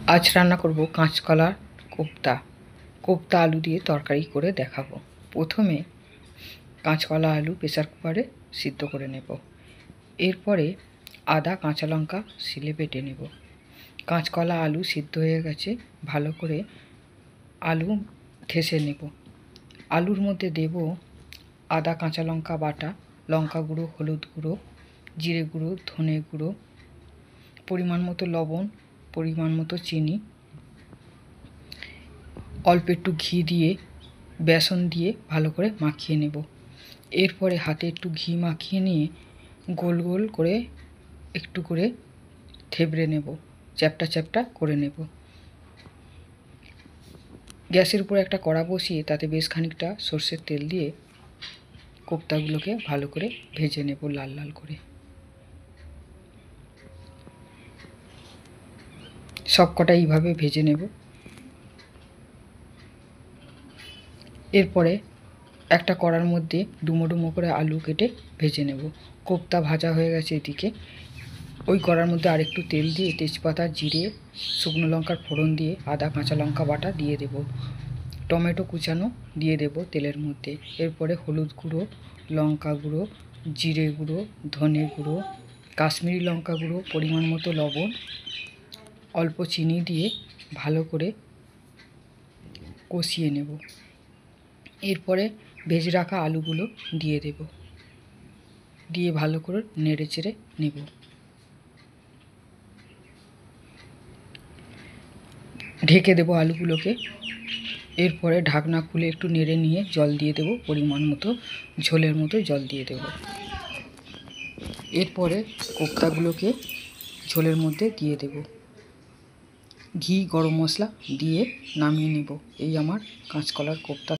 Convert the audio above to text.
আজ রান্না করব কাঁচকলার কোপ্তা। কোপ্তা আলু দিয়ে তরকারি করে দেখাবো। প্রথমে কাঁচকলা আলু প্রেসার কুকারে সিদ্ধ করে নেব। এরপরে আদা কাঁচা লঙ্কা শিলে বেটে নেব। কাঁচকলা আলু সিদ্ধ হয়ে গেছে, ভালো করে আলু ঠেসে নেব। আলুর মধ্যে দেব আদা কাঁচা লঙ্কা বাটা, লঙ্কা গুঁড়ো, হলুদ গুঁড়ো, জিরে গুঁড়ো, ধনে গুঁড়ো, পরিমাণ মতো লবণ, পরিমাণ মতো চিনি, অল্প একটু ঘি দিয়ে বেসন দিয়ে ভালো করে মাখিয়ে নেব। এরপরে হাতে একটু ঘি মাখিয়ে নিয়ে গোল গোল করে একটু করে থেবড়ে নেব, চ্যাপটা চ্যাপটা করে নেব। গ্যাসের উপরে একটা কড়া বসিয়ে তাতে বেশ খানিকটা সর্ষের তেল দিয়ে কোপ্তাগুলোকে ভালো করে ভেজে নেব, লাল লাল করে। সব কটা এইভাবে ভেজে নেব। এরপরে একটা কড়ার মধ্যে ডুমো ডুমো করে আলু কেটে ভেজে নেব। কোপ্তা ভাজা হয়ে গেছে এদিকে। ওই কড়ার মধ্যে আরেকটু তেল দিয়ে তেজপাতা, জিরে, শুকনো লঙ্কার ফোড়ন দিয়ে আদা কাঁচা লঙ্কা বাটা দিয়ে দেব। টমেটো কুচানো দিয়ে দেব তেলের মধ্যে। এরপরে হলুদ গুঁড়ো, লঙ্কা গুঁড়ো, জিরে গুঁড়ো, ধনে গুঁড়ো, কাশ্মীরি লঙ্কা গুঁড়ো, পরিমাণ মতো লবণ, অল্প চিনি দিয়ে ভালো করে কষিয়ে নেব। এরপরে ভেজে রাখা আলুগুলো দিয়ে দেব, দিয়ে ভালো করে নেড়ে চেড়ে নেব। ঢেকে দেব আলুগুলোকে। এরপরে ঢাকনা খুলে একটু নেড়ে নিয়ে জল দিয়ে দেব, পরিমাণ মতো ঝোলের মতো জল দিয়ে দেব। এরপরে কোপ্তাগুলোকে ঝোলের মধ্যে দিয়ে দেব। ঘি, গরম মশলা দিয়ে নামিয়ে নেব। এই আমার কাঁচকলার কোপ্তা।